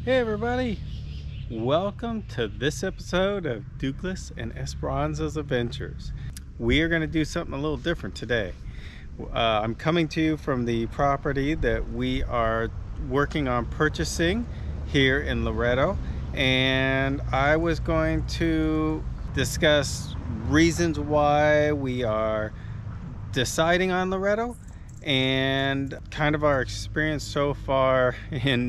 Hey everybody, welcome to this episode of Dooglass and Esperanza's Adventures. We are going to do something a little different today. I'm coming to you from the property that we are working on purchasing here in Loreto, and I was going to discuss reasons why we are deciding on Loreto and kind of our experience so far in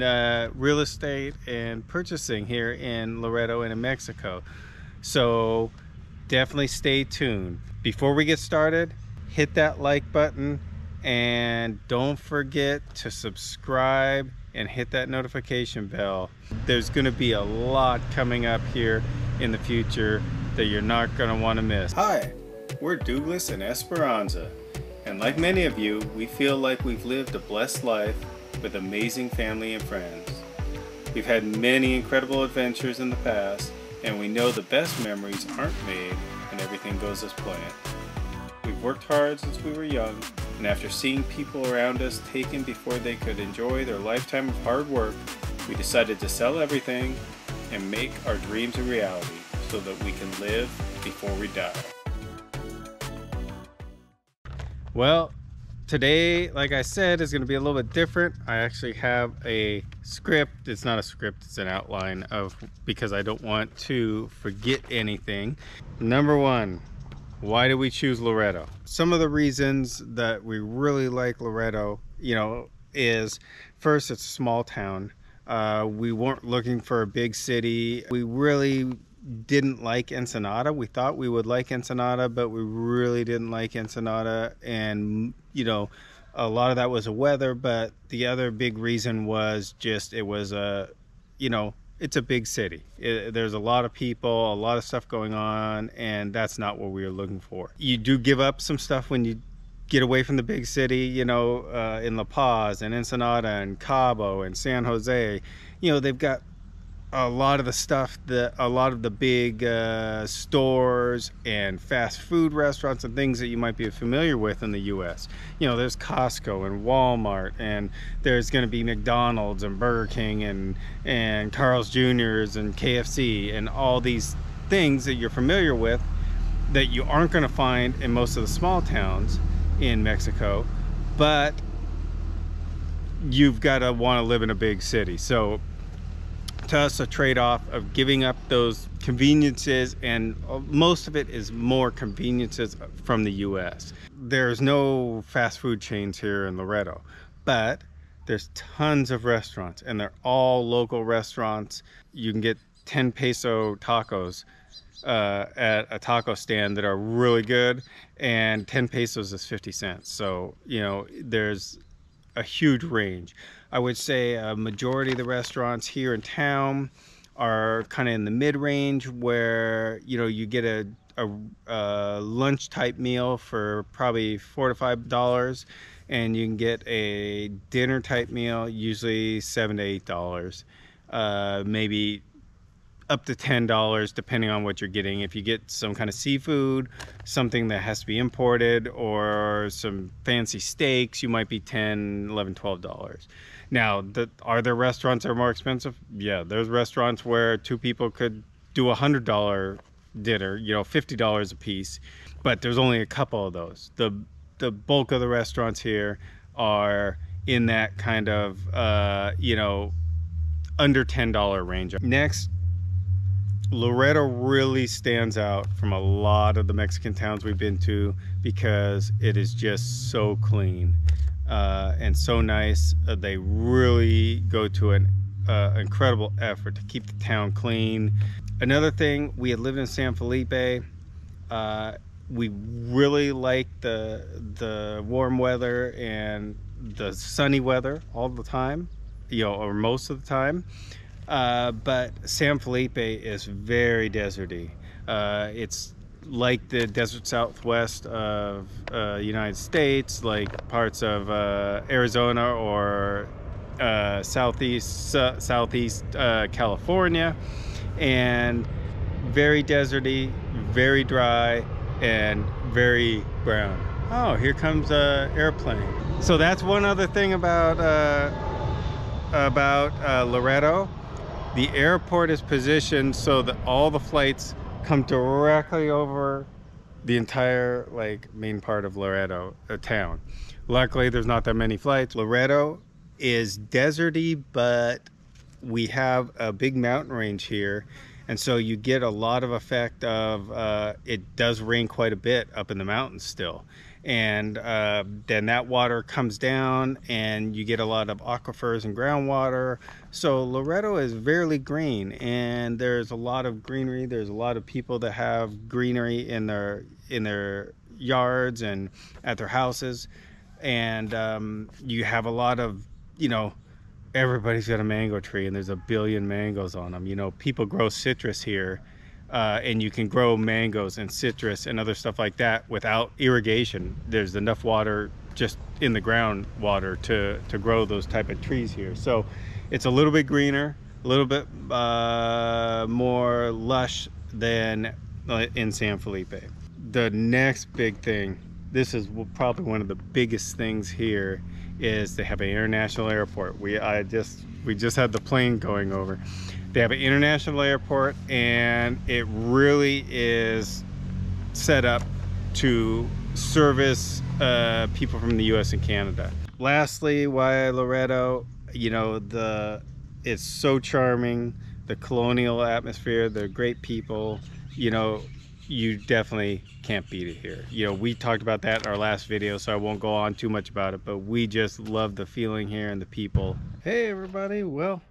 real estate and purchasing here in Loreto and in Mexico. So definitely stay tuned. Before we get started, hit that like button and don't forget to subscribe and hit that notification bell. There's going to be a lot coming up here in the future that you're not going to want to miss. Hi, we're Dooglass and Esperanza. And like many of you, we feel like we've lived a blessed life with amazing family and friends. We've had many incredible adventures in the past, and we know the best memories aren't made when everything goes as planned. We've worked hard since we were young, and after seeing people around us taken before they could enjoy their lifetime of hard work, we decided to sell everything and make our dreams a reality so that we can live before we die. Well, today, like I said, is going to be a little bit different. I actually have a script. It's not a script, it's an outline because I don't want to forget anything. Number one, why do we choose Loreto? Some of the reasons that we really like Loreto, is first, it's a small town. We weren't looking for a big city. We really didn't like Ensenada. We thought we would like Ensenada, but we really didn't like Ensenada, and a lot of that was the weather, but the other big reason was just it was it's a big city. There's a lot of people, a lot of stuff going on, and that's not what we were looking for. You do give up some stuff when you get away from the big city, in La Paz and Ensenada and Cabo and San Jose. They've got a lot of the stuff, a lot of the big stores and fast food restaurants and things that you might be familiar with in the US. There's Costco and Walmart, and there's going to be McDonald's and Burger King and Carl's Jr.'s and KFC and all these things that you're familiar with that you aren't going to find in most of the small towns in Mexico, but you've got to want to live in a big city. So to us, a trade-off of giving up those conveniences, and most of it is more conveniences from the US. There's no fast food chains here in Loreto, but there's tons of restaurants, and they're all local restaurants. You can get 10 peso tacos at a taco stand that are really good, and 10 pesos is 50 cents. So there's a huge range. I would say a majority of the restaurants here in town are kind of in the mid-range, where you get a lunch type meal for probably $4 to $5, and you can get a dinner type meal usually $7 to $8, maybe up to $10 depending on what you're getting. If you get some kind of seafood, something that has to be imported, or some fancy steaks, you might be $10, $11, $12. Now, are there restaurants that are more expensive? Yeah, there's restaurants where two people could do $100 dinner, $50 a piece, but there's only a couple of those. The bulk of the restaurants here are in that kind of under $10 range. Next, Loreto really stands out from a lot of the Mexican towns we've been to because it is just so clean and so nice. They really go to an incredible effort to keep the town clean. Another thing, we had lived in San Felipe. We really liked the warm weather and the sunny weather all the time, or most of the time. But San Felipe is very deserty. It's like the desert southwest of United States, like parts of Arizona or southeast California, and very deserty, very dry, and very brown. Oh, here comes an airplane. So that's one other thing about Loreto. The airport is positioned so that all the flights come directly over the entire like main part of Loreto town. Luckily, there's not that many flights. Loreto is deserty, but we have a big mountain range here, and so you get a lot of effect of it does rain quite a bit up in the mountains still, and then that water comes down and you get a lot of aquifers and groundwater. So Loreto is very green, and there's a lot of greenery. There's a lot of people that have greenery in their yards and at their houses, and you have a lot of, you know, everybody's got a mango tree, and there's a billion mangoes on them. You know, people grow citrus here, and you can grow mangoes and citrus and other stuff like that without irrigation. There's enough water just in the ground water to grow those type of trees here. So it's a little bit greener, a little bit more lush than in San Felipe. The next big thing, this is probably one of the biggest things here, is they have an international airport. We just had the plane going over. They have an international airport, and it really is set up to service people from the US and Canada. Lastly, why Loreto? You know, it's so charming, the colonial atmosphere, they're great people. You know, you definitely can't beat it here. You know, we talked about that in our last video, so I won't go on too much about it, but we just love the feeling here and the people. Hey everybody, well,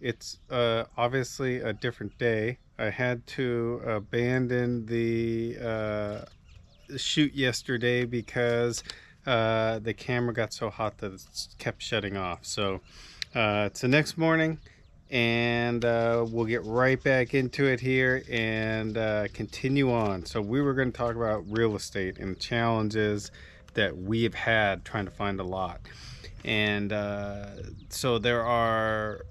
it's obviously a different day. I had to abandon the shoot yesterday because the camera got so hot that it kept shutting off. So it's the next morning, and we'll get right back into it here and continue on. So we were going to talk about real estate and challenges that we have had trying to find a lot. And so there are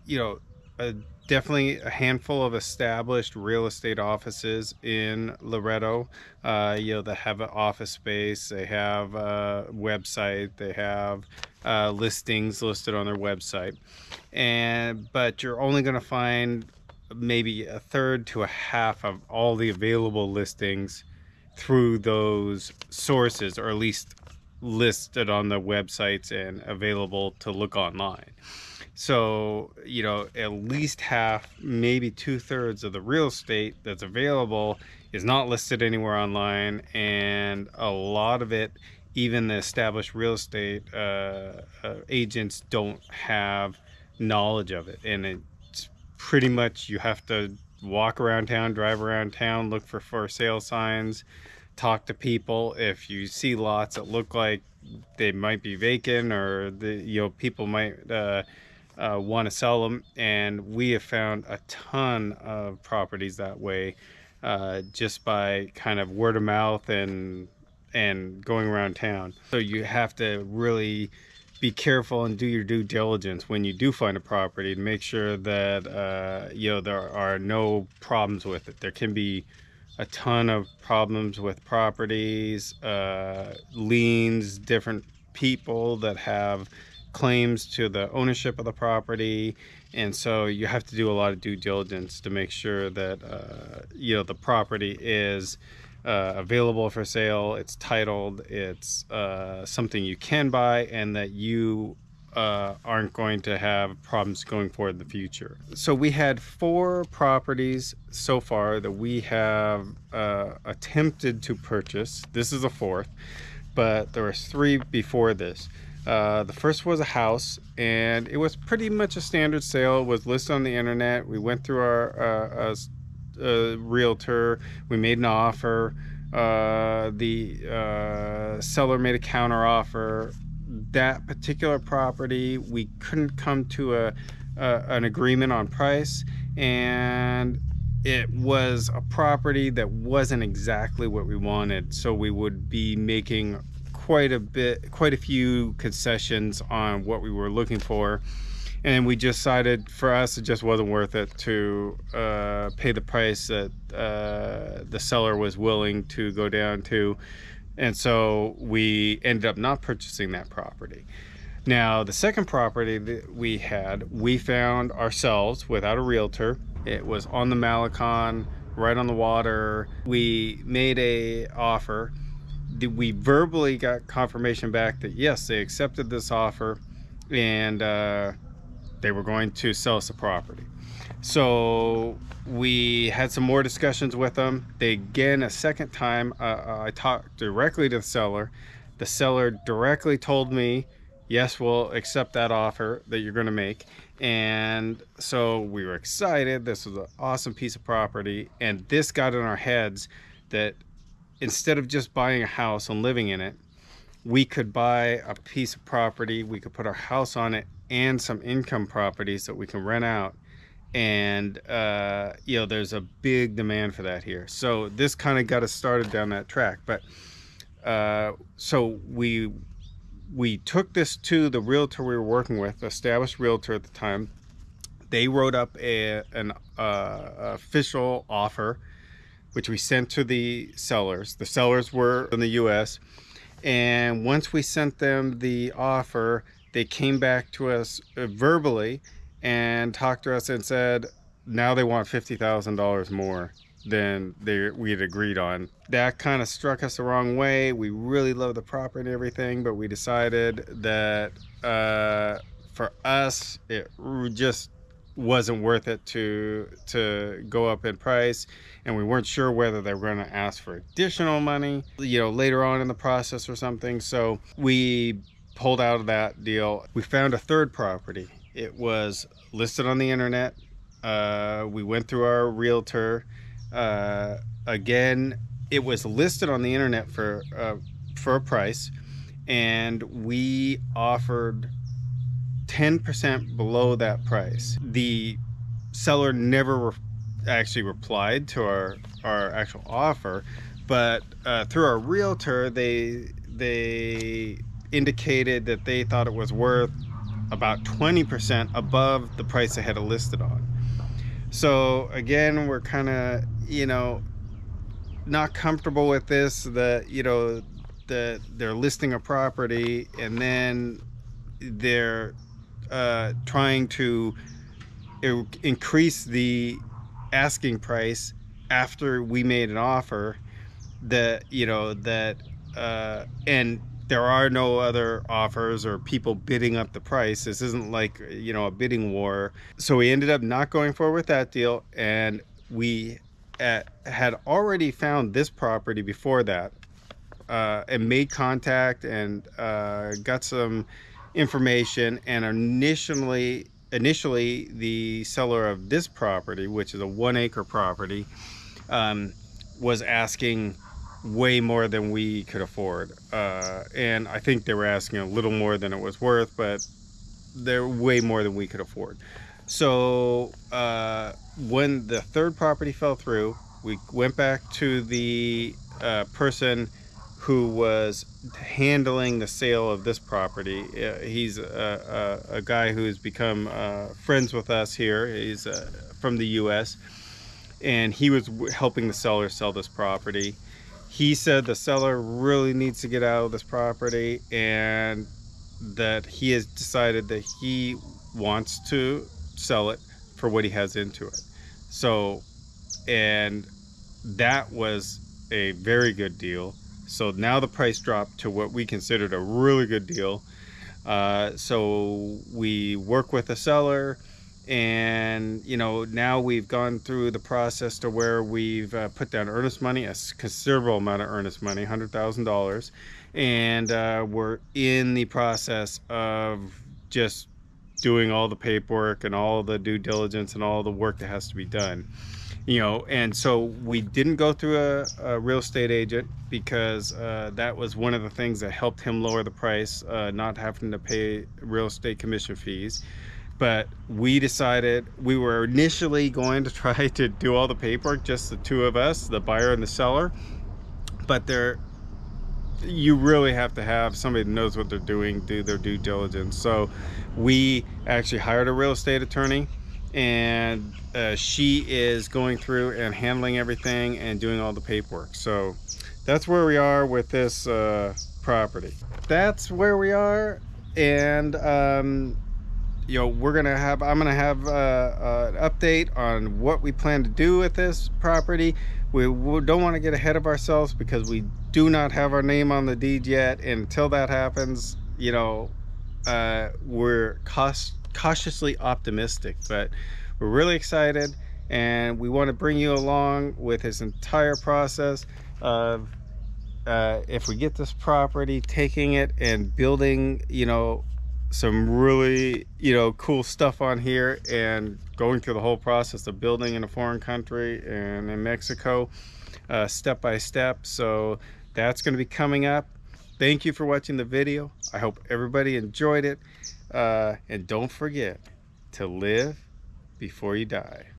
you know, definitely a handful of established real estate offices in Loreto, you know, that have an office space. They have a website, they have listings listed on their website, but you're only going to find maybe a third to a half of all the available listings through those sources, or at least listed on the websites and available to look online. So, you know, at least half, maybe 2/3 of the real estate that's available is not listed anywhere online, and a lot of it, even the established real estate agents don't have knowledge of it. And it's pretty much, you have to walk around town, drive around town, look for sale signs, talk to people. If you see lots that look like they might be vacant, or people might want to sell them, and we have found a ton of properties that way, just by kind of word of mouth and going around town. So you have to really be careful and do your due diligence when you do find a property to make sure that you know, there are no problems with it. There can be a ton of problems with properties, liens, different people that have claims to the ownership of the property, and so you have to do a lot of due diligence to make sure that you know, the property is available for sale, it's titled, it's something you can buy, and that you aren't going to have problems going forward in the future. So we had 4 properties so far that we have attempted to purchase. This is a 4th, but there was 3 before this. The first was a house, and it was pretty much a standard sale. It was listed on the internet. We went through our realtor, we made an offer, the seller made a counter offer. That particular property, we couldn't come to an agreement on price, and it was a property that wasn't exactly what we wanted, so we would be making quite a few concessions on what we were looking for, and we decided for us it just wasn't worth it to pay the price that the seller was willing to go down to, and so we ended up not purchasing that property. Now, the second property that we found ourselves without a realtor. It was on the Malecon, right on the water. We made a offer. We verbally got confirmation back that yes, they accepted this offer, and they were going to sell us the property. So we had some more discussions with them. They again, a second time, I talked directly to the seller. The seller directly told me, yes, we'll accept that offer that you're going to make. And so we were excited. This was an awesome piece of property. And this got in our heads that instead of just buying a house and living in it, we could buy a piece of property, we could put our house on it, and some income properties that we can rent out. And you know, there's a big demand for that here. So this kind of got us started down that track. But so we took this to the realtor we were working with, established realtor at the time. They wrote up an official offer, which we sent to the sellers. The sellers were in the US. And once we sent them the offer, they came back to us verbally and talked to us and said, now they want $50,000 more than we had agreed on. That kind of struck us the wrong way. We really love the property and everything, but we decided that for us, it just wasn't worth it to go up in price, and we weren't sure whether they were going to ask for additional money, you know, later on in the process or something. So we pulled out of that deal. We found a third property. It was listed on the internet. We went through our realtor. Again, it was listed on the internet for a price, and we offered 10% below that price. The seller never actually replied to our actual offer, but through our realtor, they indicated that they thought it was worth about 20% above the price they had it listed on. So again, we're kind of, you know, not comfortable with this, that, you know, that they're listing a property and then they're trying to increase the asking price after we made an offer, that, you know, that and there are no other offers or people bidding up the price. This isn't like, you know, a bidding war. So we ended up not going forward with that deal, and we had already found this property before that, and made contact and got some information. And initially the seller of this property, which is a 1 acre property, was asking way more than we could afford, and I think they were asking a little more than it was worth, but they're way more than we could afford. So when the third property fell through, we went back to the person who was handling the sale of this property. He's a guy who's become friends with us here. He's from the US, and he was helping the seller sell this property. He said the seller really needs to get out of this property, and that he has decided that he wants to sell it for what he has into it. So, and that was a very good deal. So now the price dropped to what we considered a really good deal. So we work with the seller, and, you know, now we've gone through the process to where we've put down earnest money, a considerable amount of earnest money, $100,000, and we're in the process of just doing all the paperwork and all the due diligence and all the work that has to be done, you know. And so we didn't go through a real estate agent, because that was one of the things that helped him lower the price, not having to pay real estate commission fees. But we decided, we were initially going to try to do all the paperwork, just the two of us, the buyer and the seller. But you really have to have somebody that knows what they're doing, do their due diligence. So we actually hired a real estate attorney, and she is going through and handling everything and doing all the paperwork. So that's where we are with this property. That's where we are. and you know, I'm gonna have an update on what we plan to do with this property. We don't want to get ahead of ourselves because we do not have our name on the deed yet. And until that happens, you know, we're cautiously optimistic, but we're really excited, and we want to bring you along with this entire process of if we get this property, taking it and building, you know, some really, you know, cool stuff on here, and going through the whole process of building in a foreign country and in Mexico, step by step. So that's going to be coming up. Thank you for watching the video. I hope everybody enjoyed it, and don't forget to live before you die.